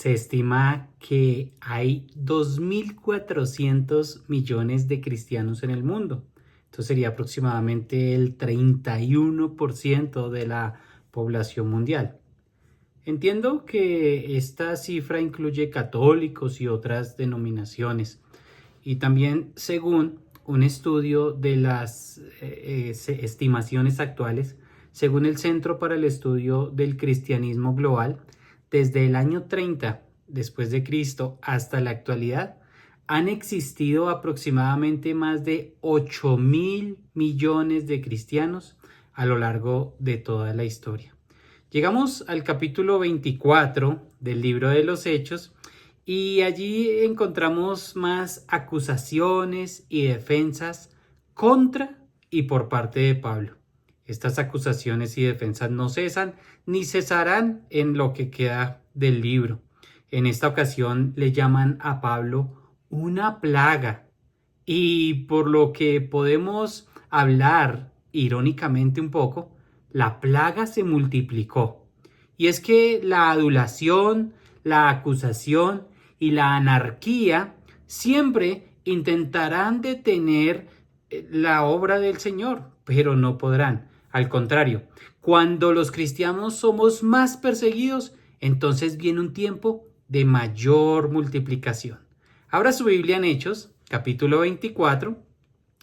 Se estima que hay 2.400 millones de cristianos en el mundo. Esto sería aproximadamente el 31% de la población mundial. Entiendo que esta cifra incluye católicos y otras denominaciones. Y también, según un estudio de las estimaciones actuales, según el Centro para el Estudio del Cristianismo Global, desde el año 30 después de Cristo hasta la actualidad, han existido aproximadamente más de 8.000 millones de cristianos a lo largo de toda la historia. Llegamos al capítulo 24 del libro de los Hechos y allí encontramos más acusaciones y defensas contra y por parte de Pablo. Estas acusaciones y defensas no cesan ni cesarán en lo que queda del libro. En esta ocasión le llaman a Pablo una plaga y por lo que podemos hablar irónicamente un poco, la plaga se multiplicó. Y es que la adulación, la acusación y la anarquía siempre intentarán detener la obra del Señor, pero no podrán. Al contrario, cuando los cristianos somos más perseguidos, entonces viene un tiempo de mayor multiplicación. Abra su Biblia en Hechos, capítulo 24,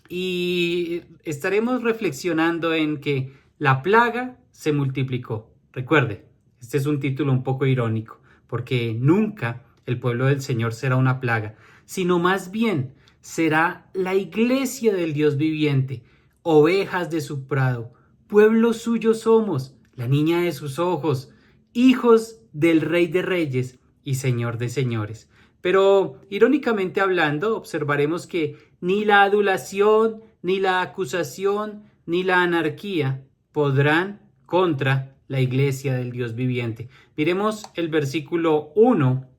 y estaremos reflexionando en que la plaga se multiplicó. Recuerde, este es un título un poco irónico, porque nunca el pueblo del Señor será una plaga, sino más bien será la iglesia del Dios viviente, ovejas de su prado, pueblo suyo somos, la niña de sus ojos, hijos del Rey de Reyes y Señor de Señores. Pero, irónicamente hablando, observaremos que ni la adulación, ni la acusación, ni la anarquía podrán contra la iglesia del Dios viviente. Miremos el versículo 1,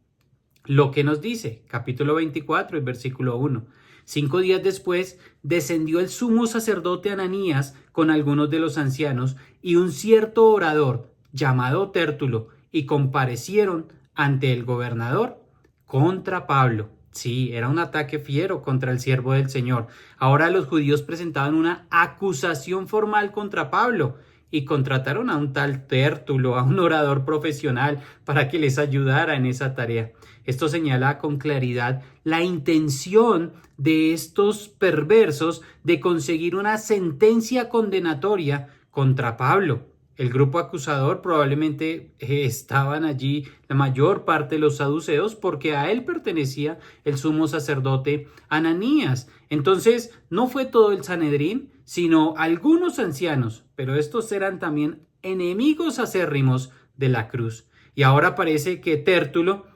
lo que nos dice, capítulo 24, el versículo 1. 5 días después, descendió el sumo sacerdote Ananías con algunos de los ancianos y un cierto orador llamado Tértulo, y comparecieron ante el gobernador contra Pablo. Sí, era un ataque fiero contra el siervo del Señor. Ahora los judíos presentaban una acusación formal contra Pablo y contrataron a un tal Tértulo, a un orador profesional, para que les ayudara en esa tarea. Esto señala con claridad la intención de estos perversos de conseguir una sentencia condenatoria contra Pablo. El grupo acusador probablemente estaban allí la mayor parte de los saduceos, porque a él pertenecía el sumo sacerdote Ananías. Entonces no fue todo el Sanedrín, sino algunos ancianos, pero estos eran también enemigos acérrimos de la cruz. Y ahora parece que Tértulo,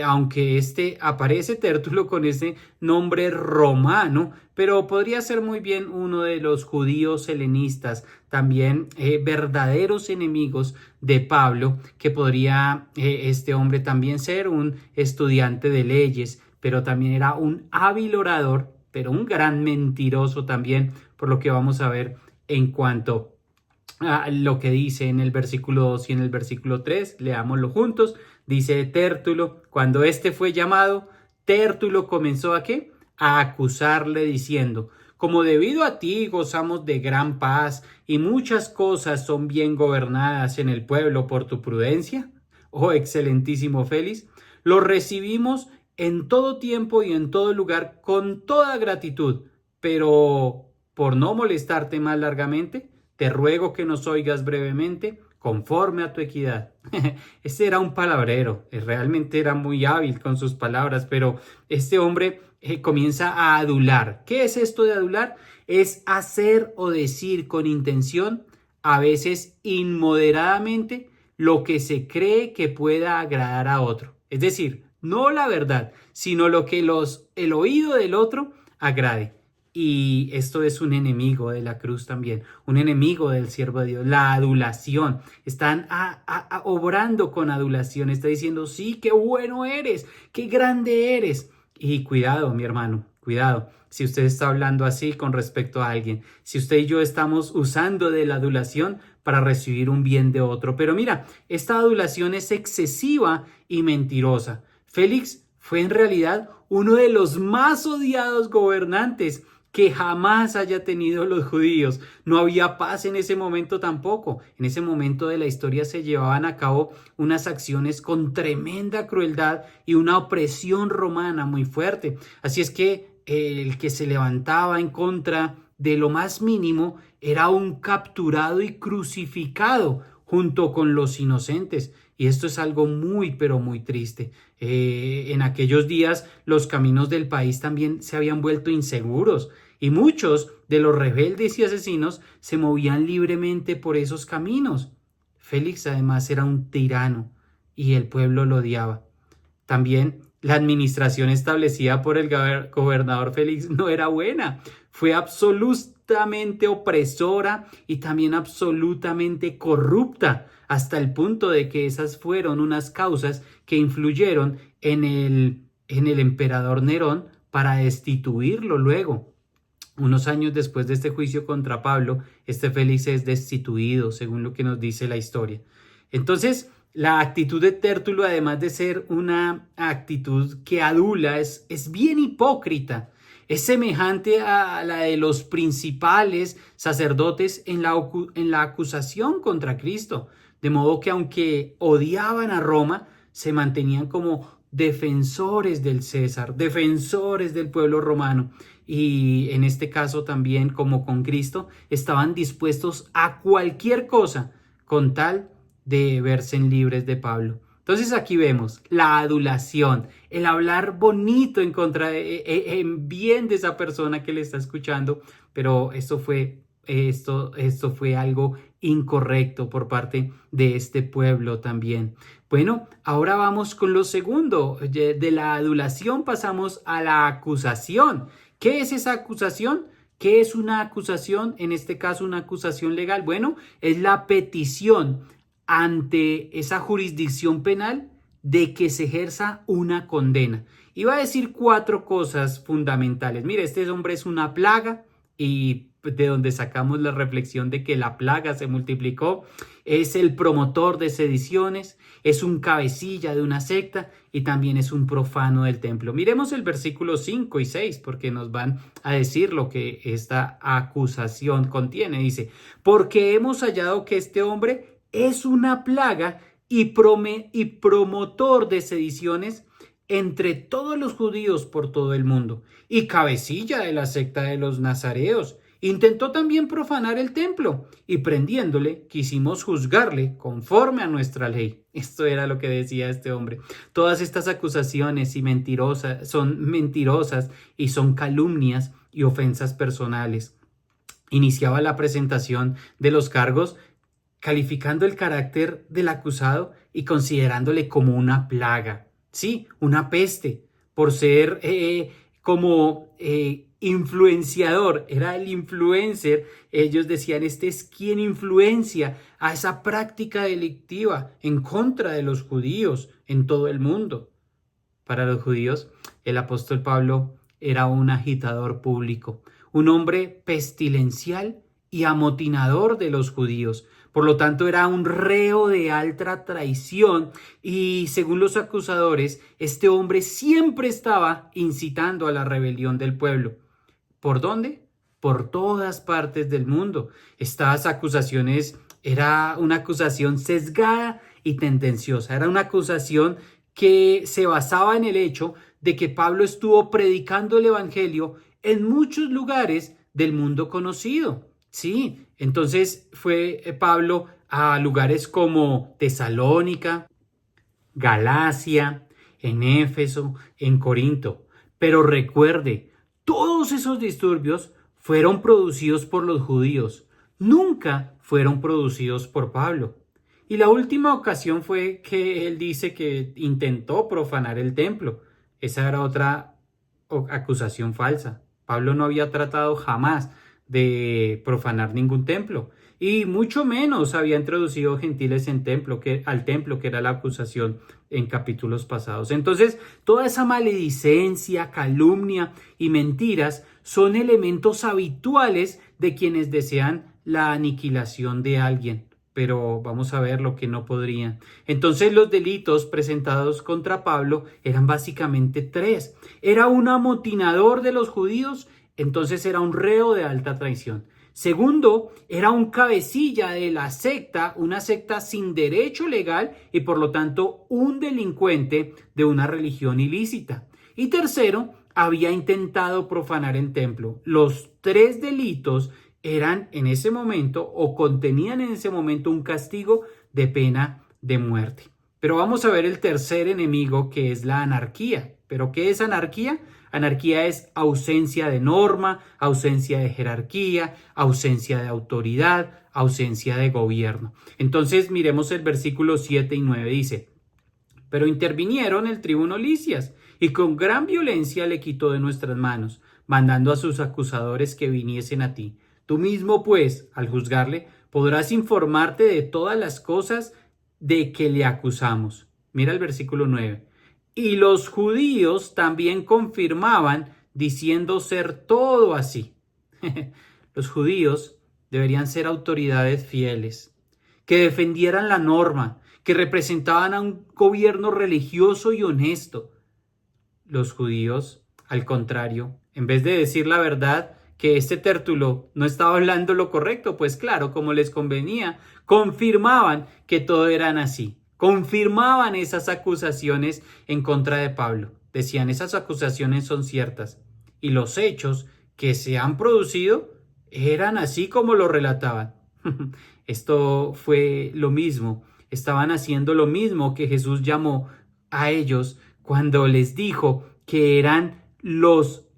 aunque aparece Tértulo con ese nombre romano, pero podría ser muy bien uno de los judíos helenistas, también verdaderos enemigos de Pablo, que podría este hombre también ser un estudiante de leyes, pero también era un hábil orador, pero un gran mentiroso también, por lo que vamos a ver en cuanto a lo que dice en el versículo 2 y en el versículo 3, leámoslo juntos. Dice Tértulo, cuando fue llamado, Tértulo comenzó ¿a qué? A acusarle diciendo, como debido a ti gozamos de gran paz y muchas cosas son bien gobernadas en el pueblo por tu prudencia, oh excelentísimo Félix, lo recibimos en todo tiempo y en todo lugar con toda gratitud, pero por no molestarte más largamente, te ruego que nos oigas brevemente, conforme a tu equidad. Este era un palabrero, realmente era muy hábil con sus palabras, pero este hombre comienza a adular. ¿Qué es esto de adular? Es hacer o decir con intención, a veces inmoderadamente, lo que se cree que pueda agradar a otro. Es decir, no la verdad, sino lo que el oído del otro agrade. Y esto es un enemigo de la cruz también, un enemigo del siervo de Dios, la adulación. Están obrando con adulación, está diciendo, sí, qué bueno eres, qué grande eres. Y cuidado, mi hermano, cuidado. Si usted está hablando así con respecto a alguien, si usted y yo estamos usando de la adulación, para recibir un bien de otro. Pero mira, esta adulación es excesiva y mentirosa. Félix fue en realidad uno de los más odiados gobernantes que jamás haya tenido los judíos. No había paz en ese momento tampoco. En ese momento de la historia se llevaban a cabo unas acciones con tremenda crueldad y una opresión romana muy fuerte. Así es que el que se levantaba en contra de lo más mínimo era un capturado y crucificado junto con los inocentes. Y esto es algo muy, pero muy triste. En aquellos días los caminos del país también se habían vuelto inseguros y muchos de los rebeldes y asesinos se movían libremente por esos caminos. Félix además era un tirano y el pueblo lo odiaba. También la administración establecida por el gobernador Félix no era buena. Fue absolutamente opresora y también absolutamente corrupta, hasta el punto de que esas fueron unas causas que influyeron en el emperador Nerón para destituirlo luego. Unos años después de este juicio contra Pablo, este Félix es destituido, según lo que nos dice la historia. Entonces, la actitud de Tértulo, además de ser una actitud que adula, es bien hipócrita. Es semejante a la de los principales sacerdotes en la acusación contra Cristo. De modo que aunque odiaban a Roma, se mantenían como defensores del César, defensores del pueblo romano. Y en este caso también, como con Cristo, estaban dispuestos a cualquier cosa con tal de verse libres de Pablo. Entonces aquí vemos la adulación, el hablar bonito en bien de esa persona que le está escuchando, pero esto fue algo incorrecto por parte de este pueblo también. Bueno, ahora vamos con lo segundo. De la adulación pasamos a la acusación. ¿Qué es esa acusación? ¿Qué es una acusación? En este caso, una acusación legal. Bueno, es la petición ante esa jurisdicción penal de que se ejerza una condena. Iba a decir 4 cosas fundamentales. Mire, este hombre es una plaga y de donde sacamos la reflexión de que la plaga se multiplicó. Es el promotor de sediciones, es un cabecilla de una secta y también es un profano del templo. Miremos el versículo 5 y 6 porque nos van a decir lo que esta acusación contiene. Dice, porque hemos hallado que este hombre es una plaga y promotor de sediciones entre todos los judíos por todo el mundo y cabecilla de la secta de los nazareos. Intentó también profanar el templo y prendiéndole quisimos juzgarle conforme a nuestra ley. Esto era lo que decía este hombre. Todas estas acusaciones son mentirosas y son calumnias y ofensas personales. Iniciaba la presentación de los cargos calificando el carácter del acusado y considerándole como una plaga, sí, una peste, por ser influenciador, era el influencer. Ellos decían, este es quien influencia a esa práctica delictiva en contra de los judíos en todo el mundo. Para los judíos, el apóstol Pablo era un agitador público, un hombre pestilencial y amotinador de los judíos. Por lo tanto, era un reo de alta traición y, según los acusadores, este hombre siempre estaba incitando a la rebelión del pueblo. ¿Por dónde? Por todas partes del mundo. Estas acusaciones era una acusación sesgada y tendenciosa. Era una acusación que se basaba en el hecho de que Pablo estuvo predicando el evangelio en muchos lugares del mundo conocido. Sí, entonces fue Pablo a lugares como Tesalónica, Galacia, en Éfeso, en Corinto. Pero recuerde, todos esos disturbios fueron producidos por los judíos, nunca fueron producidos por Pablo. Y la última ocasión fue que él dice que intentó profanar el templo. Esa era otra acusación falsa. Pablo no había tratado jamás de profanar ningún templo y mucho menos había introducido gentiles al templo, que era la acusación en capítulos pasados. Entonces, toda esa maledicencia, calumnia y mentiras son elementos habituales de quienes desean la aniquilación de alguien. pero vamos a ver lo que no podrían. Entonces los delitos presentados contra Pablo eran básicamente tres. Era un amotinador de los judíos, entonces era un reo de alta traición. Segundo, era un cabecilla de la secta, una secta sin derecho legal y por lo tanto un delincuente de una religión ilícita. Y tercero, había intentado profanar el templo. Los tres delitos eran en ese momento o contenían en ese momento un castigo de pena de muerte. Pero vamos a ver el tercer enemigo, que es la anarquía. ¿Pero qué es anarquía? Anarquía es ausencia de norma, ausencia de jerarquía, ausencia de autoridad, ausencia de gobierno. Entonces miremos el versículo 7 y 9, dice: pero intervinieron el tribuno Licias y con gran violencia le quitó de nuestras manos, mandando a sus acusadores que viniesen a ti. Tú mismo, pues, al juzgarle, podrás informarte de todas las cosas de que le acusamos. Mira el versículo 9. Y los judíos también confirmaban, diciendo ser todo así. Los judíos deberían ser autoridades fieles, que defendieran la norma, que representaban a un gobierno religioso y honesto. Los judíos, al contrario, en vez de decir la verdad, que este Tértulo no estaba hablando lo correcto, pues claro, como les convenía, confirmaban que todo eran así. Confirmaban esas acusaciones en contra de Pablo. Decían, esas acusaciones son ciertas. Y los hechos que se han producido eran así como lo relataban. Esto fue lo mismo. Estaban haciendo lo mismo que Jesús llamó a ellos cuando les dijo que eran los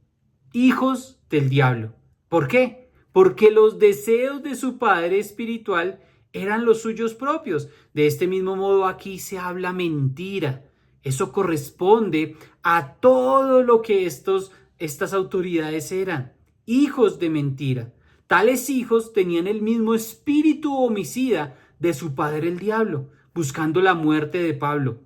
hijos del diablo. ¿Por qué? Porque los deseos de su padre espiritual eran los suyos propios. De este mismo modo aquí se habla mentira. Eso corresponde a todo lo que estas autoridades eran, hijos de mentira. Tales hijos tenían el mismo espíritu homicida de su padre el diablo, buscando la muerte de Pablo.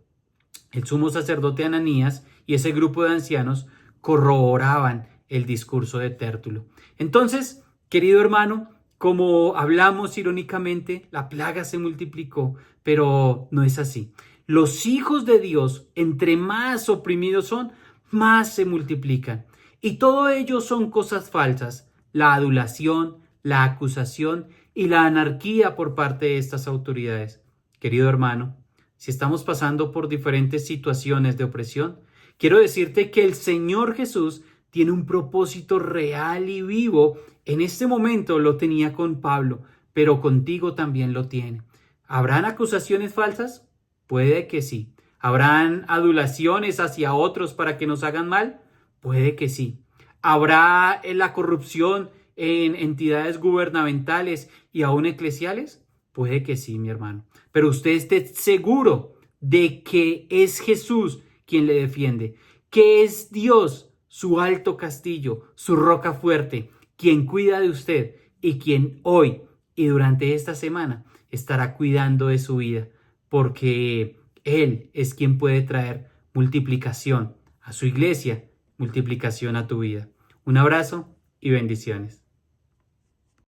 El sumo sacerdote Ananías y ese grupo de ancianos corroboraban el discurso de Tértulo. Entonces, querido hermano, como hablamos irónicamente, la plaga se multiplicó, pero no es así. Los hijos de Dios, entre más oprimidos son, más se multiplican. Y todo ello son cosas falsas: la adulación, la acusación y la anarquía por parte de estas autoridades. Querido hermano, si estamos pasando por diferentes situaciones de opresión, quiero decirte que el Señor Jesús tiene un propósito real y vivo. En este momento lo tenía con Pablo, pero contigo también lo tiene. ¿Habrán acusaciones falsas? Puede que sí. ¿Habrán adulaciones hacia otros para que nos hagan mal? Puede que sí. ¿Habrá la corrupción en entidades gubernamentales y aún eclesiales? Puede que sí, mi hermano. Pero usted esté seguro de que es Jesús quien le defiende, que es Dios, su alto castillo, su roca fuerte, quien cuida de usted y quien hoy y durante esta semana estará cuidando de su vida, porque Él es quien puede traer multiplicación a su iglesia, multiplicación a tu vida. Un abrazo y bendiciones.